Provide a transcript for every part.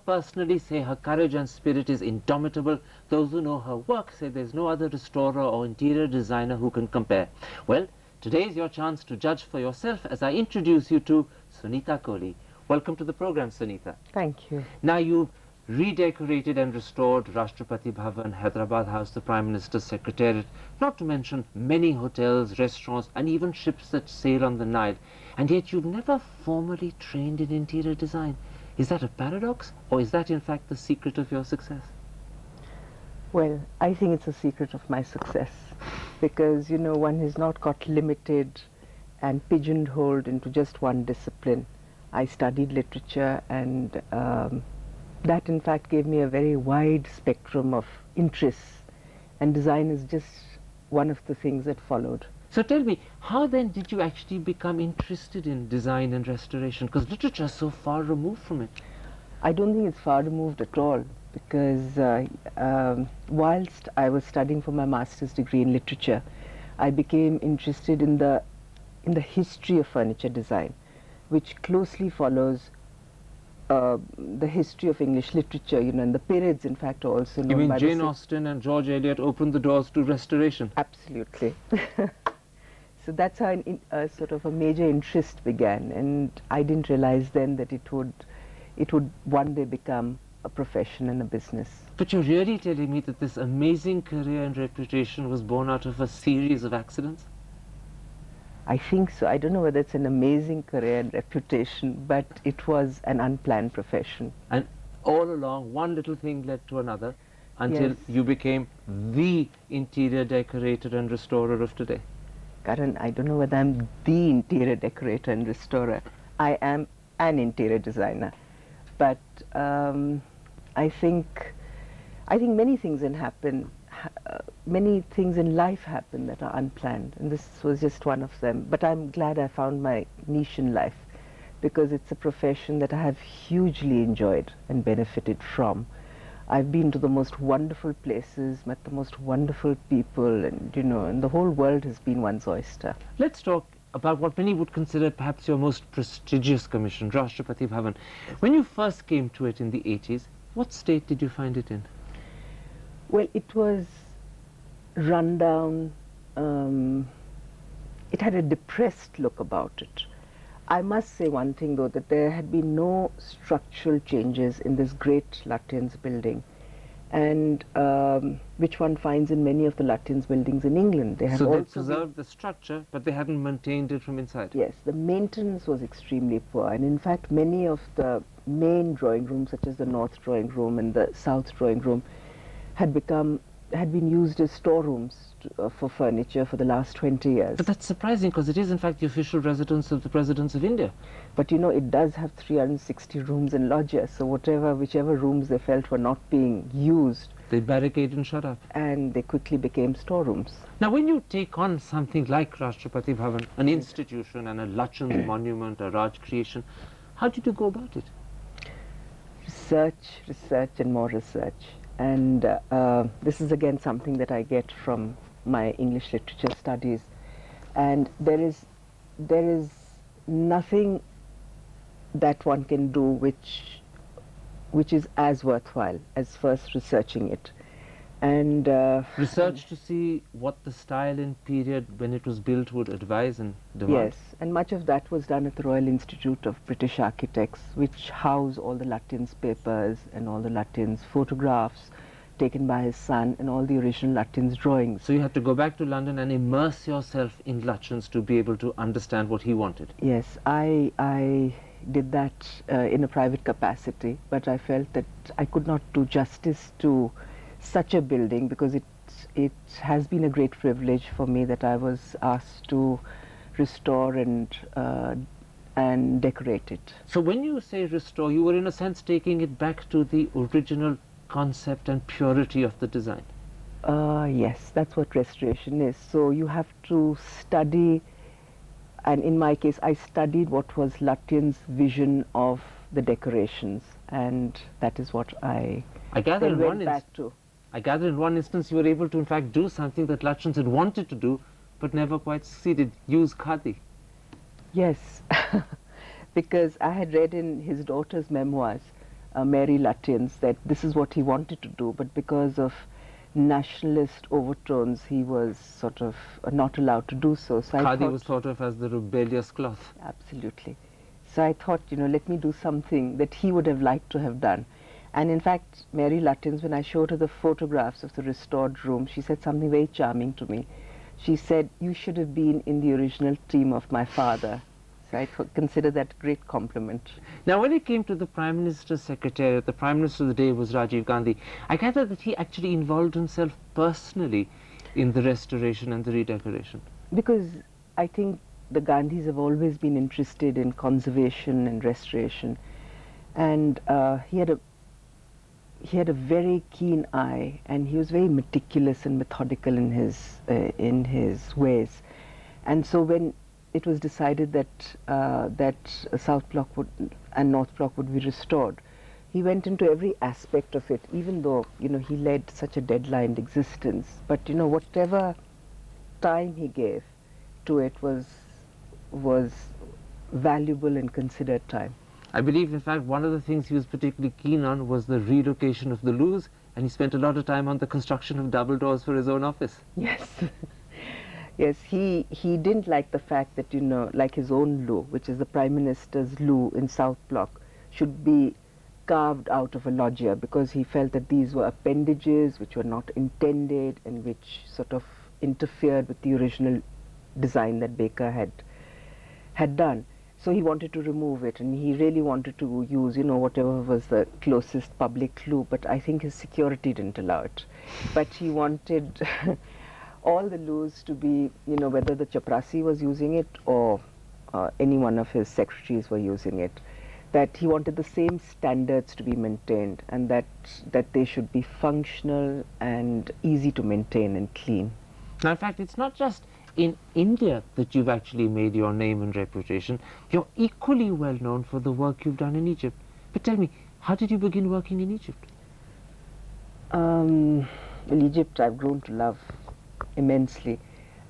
personally say her courage and spirit is indomitable. Those who know her work say there's no other restorer or interior designer who can compare. Well, today is your chance to judge for yourself as I introduce you to Sunita Kohli. Welcome to the program, Sunita. Thank you. Now, you've redecorated and restored Rashtrapati Bhavan, Hyderabad House, the Prime Minister's Secretariat, not to mention many hotels, restaurants, and even ships that sail on the Nile. And yet you've never formally trained in interior design. Is that a paradox, or is that in fact the secret of your success? Well, I think it's a secret of my success because, you know, one has not got limited and pigeonholed into just one discipline. I studied literature, and that in fact gave me a very wide spectrum of interests, and design is just one of the things that followed. So tell me, how then did you actually become interested in design and restoration? Because literature is so far removed from it. I don't think it's far removed at all, because whilst I was studying for my master's degree in literature, I became interested in the history of furniture design, which closely follows the history of English literature, you know, and the periods, in fact, are also known. You mean by Jane Austen and George Eliot opened the doors to restoration? Absolutely. So that's how sort of a major interest began, and I didn't realize then that it would one day become a profession and a business. But you're really telling me that this amazing career and reputation was born out of a series of accidents? I think so. I don't know whether it's an amazing career and reputation, but it was an unplanned profession. And all along, one little thing led to another until Yes. you became the interior decorator and restorer of today. Karan, I don't know whether I'm the interior decorator and restorer. I am an interior designer. But I think many things many things in life happen that are unplanned, and this was just one of them. But I'm glad I found my niche in life, because it's a profession that I have hugely enjoyed and benefited from. I've been to the most wonderful places, met the most wonderful people, and you know, and the whole world has been one's oyster. Let's talk about what many would consider perhaps your most prestigious commission, Rashtrapati Bhavan. When you first came to it in the 80s, what state did you find it in? Well, it was run down. It had a depressed look about it. I must say one thing, though, that there had been no structural changes in this great Lutyens building, and which one finds in many of the Lutyens buildings in England. They have so they also preserved the structure, but they hadn't maintained it from inside. Yes, the maintenance was extremely poor, and in fact many of the main drawing rooms, such as the North Drawing Room and the South Drawing Room, had been used as storerooms for furniture for the last 20 years. But that's surprising, because it is in fact the official residence of the Presidents of India. But you know, it does have 360 rooms and lodges, so whichever rooms they felt were not being used, They barricaded and shut up. and they quickly became storerooms. Now, when you take on something like Rashtrapati Bhavan, an institution and a Lutyens monument, a Raj creation, how did you go about it? Research and more research. And this is again something that I get from my English literature studies. And there is nothing that one can do which is as worthwhile as first researching it. And Research to see what the style and period when it was built would advise and demand. yes, and much of that was done at the Royal Institute of British Architects, which house all the Lutyens papers and all the Lutyens photographs taken by his son and all the original Lutyens drawings. So you had to go back to London and immerse yourself in Lutyens to be able to understand what he wanted. Yes, I did that in a private capacity, but I felt that I could not do justice to such a building, because it has been a great privilege for me that I was asked to restore and decorate it. So when you say restore, you were in a sense taking it back to the original concept and purity of the design. Yes, that's what restoration is. So you have to study, and in my case I studied what was Lutyens' vision of the decorations, and that is what I gather then in went back to. I gather in one instance you were able to in fact do something that Lutyens had wanted to do but never quite succeeded, use khadi. Yes, because I had read in his daughter's memoirs Mary Lutyens, that this is what he wanted to do, but because of nationalist overtones, he was sort of not allowed to do so. So Khadi was thought of as the rebellious cloth. Absolutely. So I thought, let me do something that he would have liked to have done. And in fact, Mary Lutyens, when I showed her the photographs of the restored room, she said something very charming to me. She said, "You should have been in the original team of my father." So I consider that a great compliment. Now, when it came to the Prime Minister's Secretariat, the Prime Minister of the day was Rajiv Gandhi. I gather that he actually involved himself personally in the restoration and the redecoration. Because I think the Gandhis have always been interested in conservation and restoration, and he had a very keen eye, and he was very meticulous and methodical in his ways. And so when it was decided that South Block and North Block would be restored, he went into every aspect of it, even though he led such a deadlined existence. But whatever time he gave to it was valuable and considered time. I believe, in fact, one of the things he was particularly keen on was the relocation of the loos, and he spent a lot of time on the construction of double doors for his own office. Yes. Yes, he didn't like the fact that, like his own loo, which is the Prime Minister's loo in South Block, should be carved out of a loggia, because he felt that these were appendages which were not intended and which sort of interfered with the original design that Baker had done. So he wanted to remove it, and he really wanted to use, whatever was the closest public loo, but I think his security didn't allow it. But he wanted all the loos to be, whether the chaprasi was using it or any one of his secretaries were using it, that he wanted the same standards to be maintained, and that they should be functional and easy to maintain and clean. Now, in fact, it's not just in India that you've actually made your name and reputation. You're equally well known for the work you've done in Egypt. But tell me, how did you begin working in Egypt? In Egypt, I've grown to love immensely,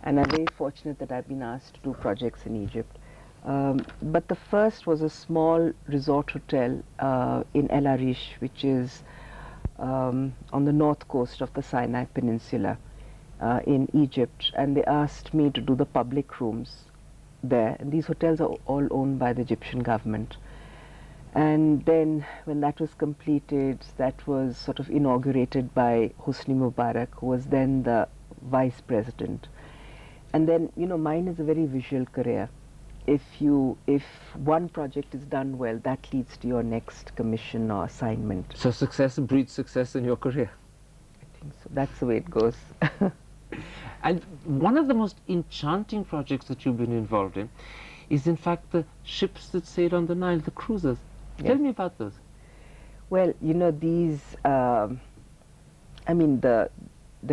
and I'm very fortunate that I've been asked to do projects in Egypt. But the first was a small resort hotel in El Arish, which is on the north coast of the Sinai Peninsula in Egypt, and they asked me to do the public rooms there. And these hotels are all owned by the Egyptian government. And then when that was completed, that was sort of inaugurated by Hosni Mubarak, who was then the vice president. And then, mine is a very visual career. If one project is done well, that leads to your next commission or assignment. So success breeds success in your career. I think so. That's the way it goes. And one of the most enchanting projects that you've been involved in is, in fact, the ships that sail on the Nile, the cruisers. Yes. Tell me about those. Well, these, the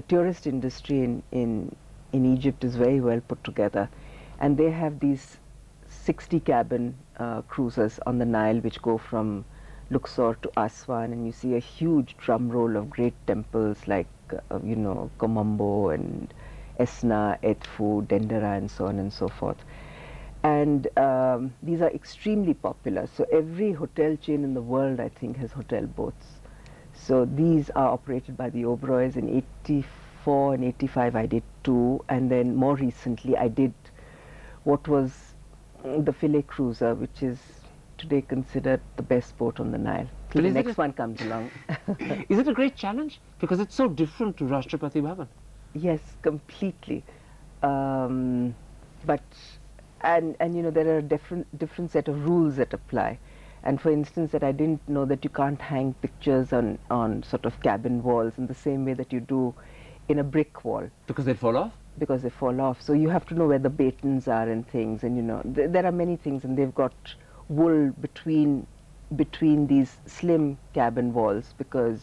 tourist industry in Egypt is very well put together, and they have these 60-cabin cruisers on the Nile which go from Luxor to Aswan, and you see a huge drum roll of great temples like Komombo and Esna, Edfu, Dendera, and so on and so forth. And these are extremely popular. So every hotel chain in the world, I think, has hotel boats. So these are operated by the Oberois. In 84 and 85 I did 2, and then more recently I did what was the Philae cruiser, which is today considered the best boat on the Nile. Till the next one comes along. Is it a great challenge? Because it's so different to Rashtrapati Bhavan. Yes, completely. But there are a different set of rules that apply. And for instance, that I didn't know that you can't hang pictures on sort of cabin walls in the same way that you do in a brick wall. Because they'd fall off? Because they fall off. So you have to know where the batons are and things, and there are many things, and they've got wool between these slim cabin walls because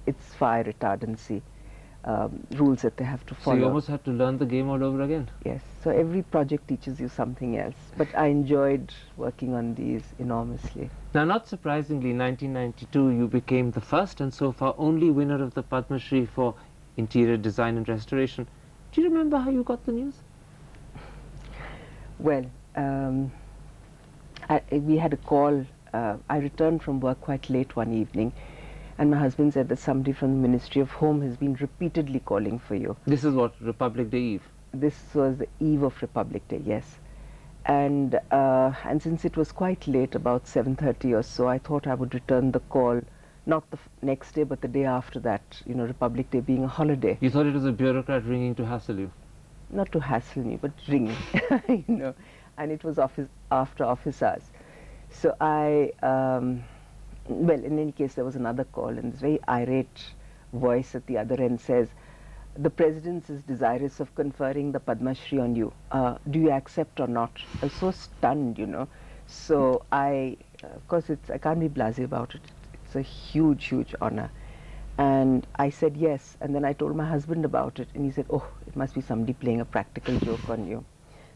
it's fire retardancy rules that they have to follow. So you almost had to learn the game all over again. Yes. So every project teaches you something else. But I enjoyed working on these enormously. Now, not surprisingly, in 1992 you became the first and so far only winner of the Padma Shri for interior design and restoration. Do you remember how you got the news? Well, we had a call I returned from work quite late one evening, and my husband said that somebody from the Ministry of Home has been repeatedly calling for you. This is what, Republic Day Eve? This was the eve of Republic Day, yes. And since it was quite late, about 7:30 or so, I thought I would return the call, not the next day, but the day after that, you know, Republic Day being a holiday. You thought it was a bureaucrat ringing to hassle you? Not to hassle me, but ringing, you know, and it was after office hours. So well, in any case, there was another call, and this very irate voice at the other end says, "The President is desirous of conferring the Padma Shri on you. Do you accept or not?" I was so stunned, you know. So of course, I can't be blasé about it. It's a huge, huge honor. And I said yes, and then I told my husband about it, and he said, "Oh, it must be somebody playing a practical joke on you."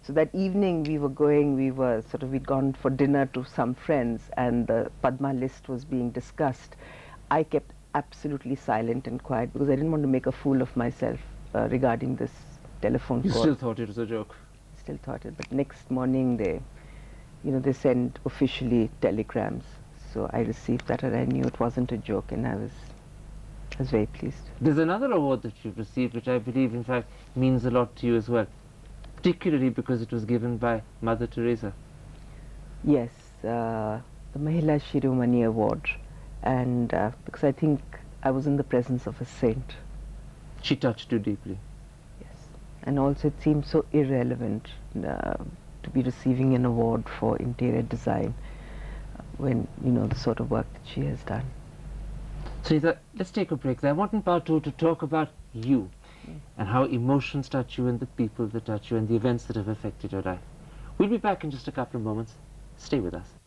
So that evening we'd gone for dinner to some friends, and the Padma list was being discussed. I kept absolutely silent and quiet because I didn't want to make a fool of myself regarding this telephone call. You still thought it was a joke? Still thought it, but next morning they sent officially telegrams. So I received that, and I knew it wasn't a joke, and I was very pleased. There's another award that you've received, which I believe, in fact, means a lot to you as well, particularly because it was given by Mother Teresa. Yes, the Mahila Shiromani Award, and because I think I was in the presence of a saint. She touched you deeply. Yes, and also it seemed so irrelevant to be receiving an award for interior design when, you know, the sort of work that she has done. Teresa, let's take a break. I want in part 2 to talk about you and how emotions touch you and the people that touch you and the events that have affected your life. We'll be back in just a couple of moments. Stay with us.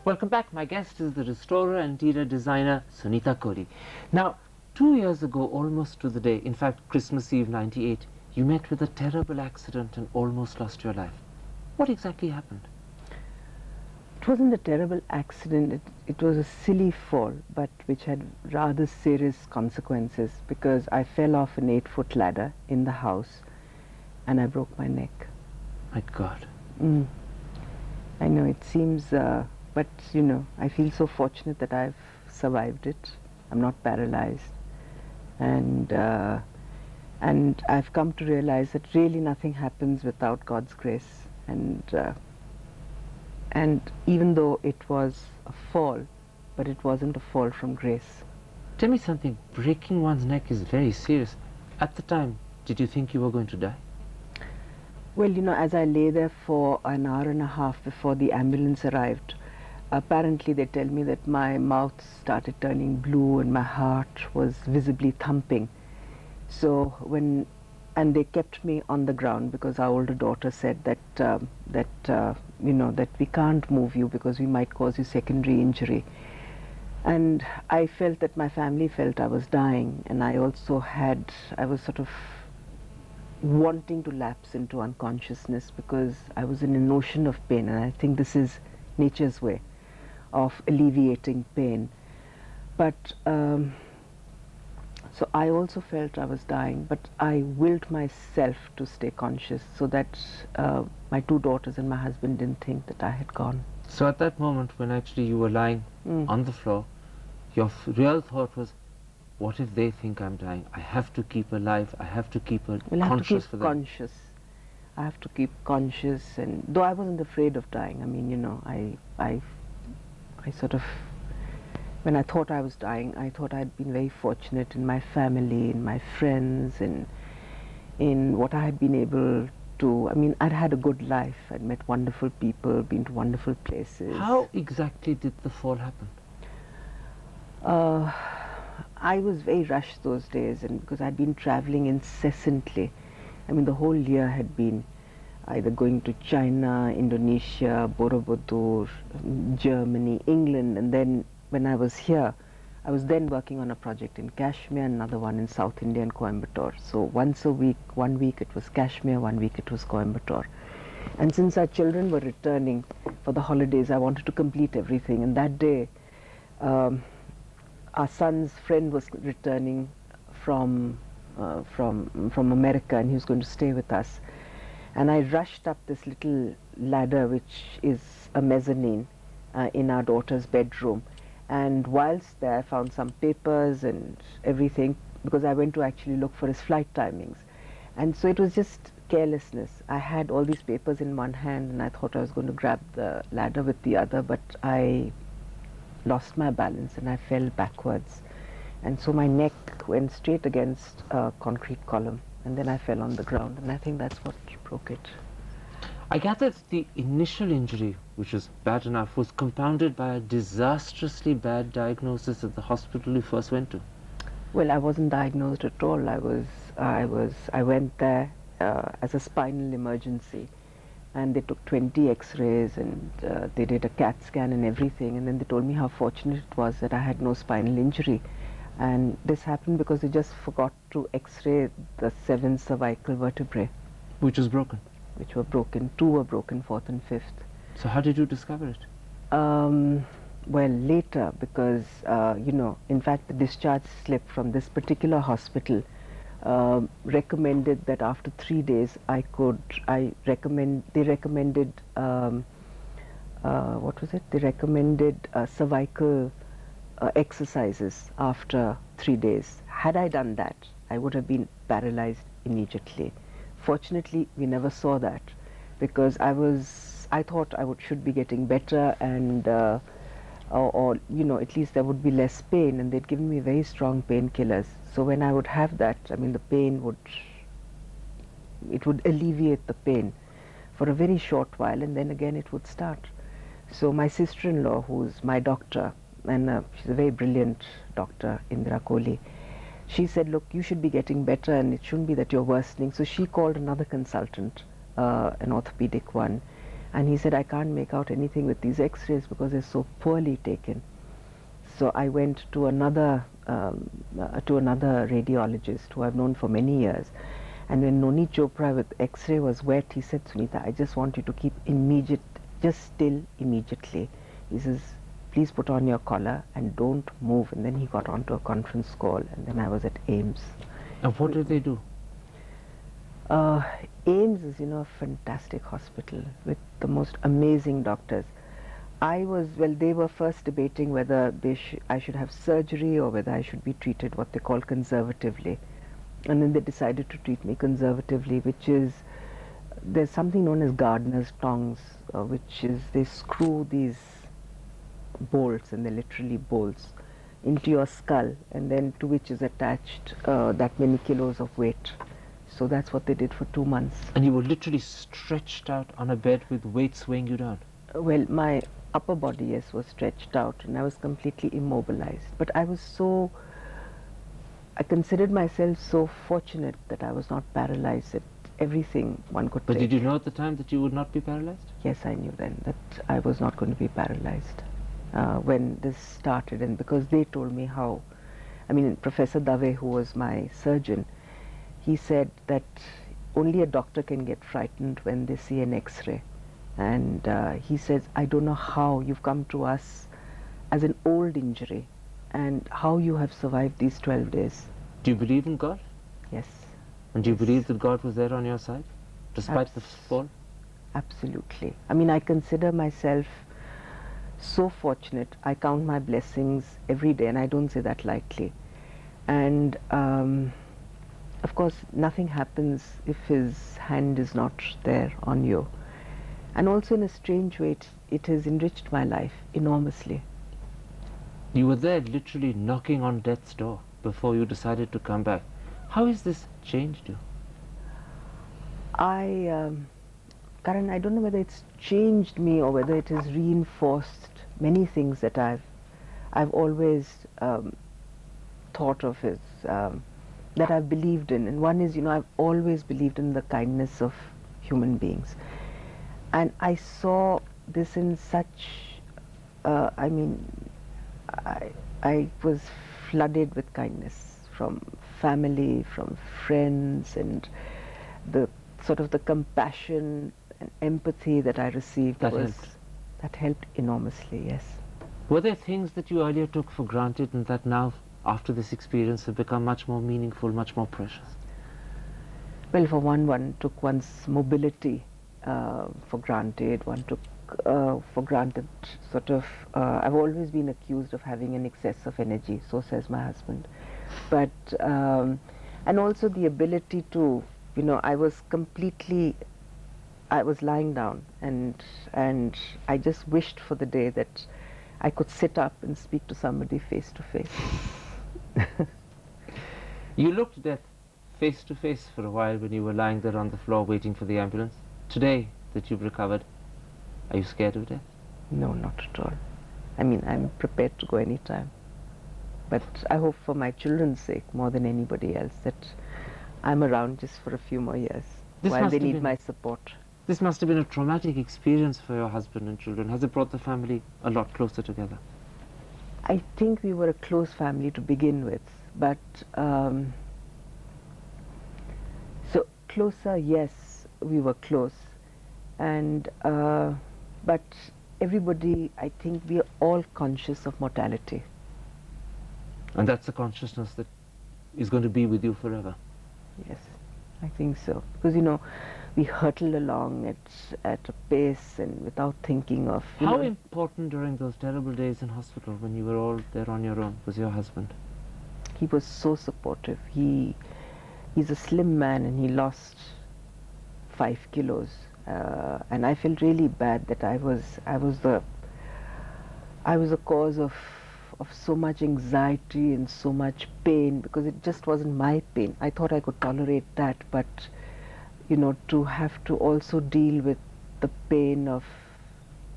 Welcome back. My guest is the restorer and interior designer Sunita Kohli. Now, 2 years ago, almost to the day, in fact Christmas Eve '98, you met with a terrible accident and almost lost your life. What exactly happened? It wasn't a terrible accident, it was a silly fall, but which had rather serious consequences, because I fell off an 8-foot ladder in the house and I broke my neck. My God. I know it seems, but you know, I feel so fortunate that I've survived it. I'm not paralyzed. And I've come to realize that really nothing happens without God's grace. And even though it was a fall, but it wasn't a fall from grace. Tell me something, breaking one's neck is very serious. At the time, did you think you were going to die? Well, you know, as I lay there for an hour and a half before the ambulance arrived, apparently they tell me that my mouth started turning blue and my heart was visibly thumping. So and they kept me on the ground because our older daughter said that you know, that we can't move you because we might cause you secondary injury. And I felt that my family felt I was dying, and I was sort of wanting to lapse into unconsciousness because I was in an ocean of pain, and I think this is nature's way of alleviating pain. But so I also felt I was dying, but I willed myself to stay conscious so that my 2 daughters and my husband didn't think that I had gone. So at that moment when actually you were lying on the floor, your real thought was, what if they think I'm dying? I have to keep alive, I have to keep conscious for them. Conscious. I have to keep conscious, and though I wasn't afraid of dying, I mean, you know, I sort of, when I thought I was dying, I thought I'd been very fortunate in my family, in my friends, and in what I had been able to, I mean, I'd had a good life. I'd met wonderful people, been to wonderful places. How exactly did the fall happen? I was very rushed those days, and because I'd been traveling incessantly. I mean, the whole year had been either going to China, Indonesia, Borobudur, Germany, England, and then when I was here, I was then working on a project in Kashmir, another one in South India and Coimbatore. So once a week, 1 week it was Kashmir, 1 week it was Coimbatore. And since our children were returning for the holidays, I wanted to complete everything. And that day, our son's friend was returning from from America, and he was going to stay with us. And I rushed up this little ladder, which is a mezzanine in our daughter's bedroom. And whilst there, I found some papers and everything, because I went to actually look for his flight timings. And so it was just carelessness. I had all these papers in one hand, and I thought I was going to grab the ladder with the other, but I lost my balance and I fell backwards. And so my neck went straight against a concrete column, and then I fell on the ground, and I think that's what broke it. I gather that the initial injury, which was bad enough, was compounded by a disastrously bad diagnosis at the hospital you first went to. Well, I wasn't diagnosed at all. I went there as a spinal emergency, and they took 20 x-rays, and they did a CAT scan and everything, and then they told me how fortunate it was that I had no spinal injury. And this happened because they just forgot to x-ray the 7 cervical vertebrae, Which was broken. which were broken. 2 were broken, 4th and 5th. So how did you discover it? Well, later, because in fact, the discharge slip from this particular hospital recommended that after 3 days they recommended what was it? They recommended cervical exercises after 3 days. Had I done that, I would have been paralyzed immediately. Fortunately, we never saw that, because I thought I should be getting better, and or at least there would be less pain, and they'd given me very strong painkillers. So when I would have that, I mean, the pain would alleviate the pain for a very short while, and then again it would start. So my sister-in-law, who's my doctor, and she's a very brilliant doctor, Teresa Kohli, she said, look, you should be getting better, and it shouldn't be that you're worsening. So she called another consultant, an orthopedic one, and he said, I can't make out anything with these x-rays because they're so poorly taken. So I went to another radiologist who I've known for many years, and when Noni Chopra with x-ray was wet, he said, Sunita, I just want you to keep just still immediately. He says, please put on your collar and don't move. And then he got onto a conference call, and then I was at AIMS. And what did they do? AIMS is, a fantastic hospital with the most amazing doctors. They were first debating whether I should have surgery or whether I should be treated what they call conservatively. And then they decided to treat me conservatively, which is, there's something known as gardener's tongs, which is they screw these bolts, and they're literally bolts, into your skull, and then to which is attached that many kilos of weight. So that's what they did for 2 months. And you were literally stretched out on a bed with weights weighing you down? Well, my upper body, yes, was stretched out, and I was completely immobilized. But I considered myself so fortunate that I was not paralyzed at everything one could But take. did you know at the time that you would not be paralyzed? Yes, I knew then that I was not going to be paralyzed when this started, and because they told me how. I mean, Professor Dave, who was my surgeon, he said that only a doctor can get frightened when they see an x-ray. And he says, I don't know how you've come to us as an old injury and how you have survived these 12 days. Do you believe in God? Yes. And do you believe that God was there on your side, despite the fall? Absolutely. I mean, I consider myself so fortunate. I count my blessings every day, and I don't say that lightly. And of course, nothing happens if His hand is not there on you. And also, in a strange way, it has enriched my life enormously. You were there literally knocking on death's door before you decided to come back. How has this changed you? Karan, I don't know whether it's changed me or whether it has reinforced many things that I've always thought of as that I've believed in. And one is, I've always believed in the kindness of human beings. And I saw this in such, I was flooded with kindness from family, from friends, and the sort of the compassion and empathy that I received That helped enormously, yes. Were there things that you earlier took for granted and that now after this experience have become much more meaningful, much more precious? Well, for one took one's mobility for granted. One took for granted sort of, I've always been accused of having an excess of energy, so says my husband. But, and also the ability to, you know, I was lying down and I just wished for the day that I could sit up and speak to somebody face to face. You looked death face to face for a while when you were lying there on the floor waiting for the ambulance. Today that you've recovered, are you scared of death? No, not at all. I mean, I'm prepared to go anytime. But I hope for my children's sake, more than anybody else, that I'm around just for a few more years while they need my support. This must have been a traumatic experience for your husband and children. Has it brought the family a lot closer together? I think we were a close family to begin with, but so closer, yes, we were close, and but everybody, I think we are all conscious of mortality. And that's a consciousness that is going to be with you forever. Yes, I think so. Because, you know, we hurtled along at a pace and without thinking of... How important during those terrible days in hospital when you were all there on your own was your husband? He was so supportive. He's a slim man and he lost 5 kilos. And I felt really bad that I was the cause of so much anxiety and so much pain, because it just wasn't my pain. I thought I could tolerate that, but you know, to have to also deal with the pain of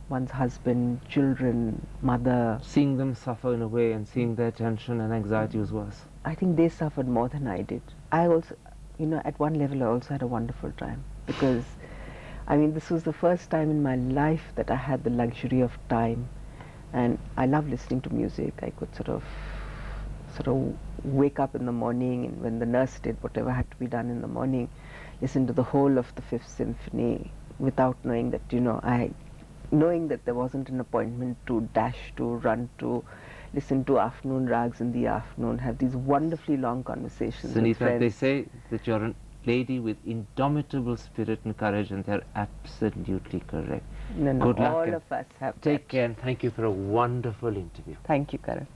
one's husband, children, mother. Seeing them suffer in a way and seeing their tension and anxiety was worse. I think they suffered more than I did. I also, you know, at one level I also had a wonderful time, because I mean, this was the first time in my life that I had the luxury of time. And I love listening to music. I could sort of wake up in the morning, and when the nurse did whatever had to be done in the morning, listen to the whole of the Fifth Symphony without knowing that, you know, knowing that there wasn't an appointment to dash to, run to, listen to afternoon rags in the afternoon, have these wonderfully long conversations with Sunita, friends. they say that you're a lady with indomitable spirit and courage, and they're absolutely correct. No, Good luck. all of us have Take that. care, and thank you for a wonderful interview. Thank you, Karan.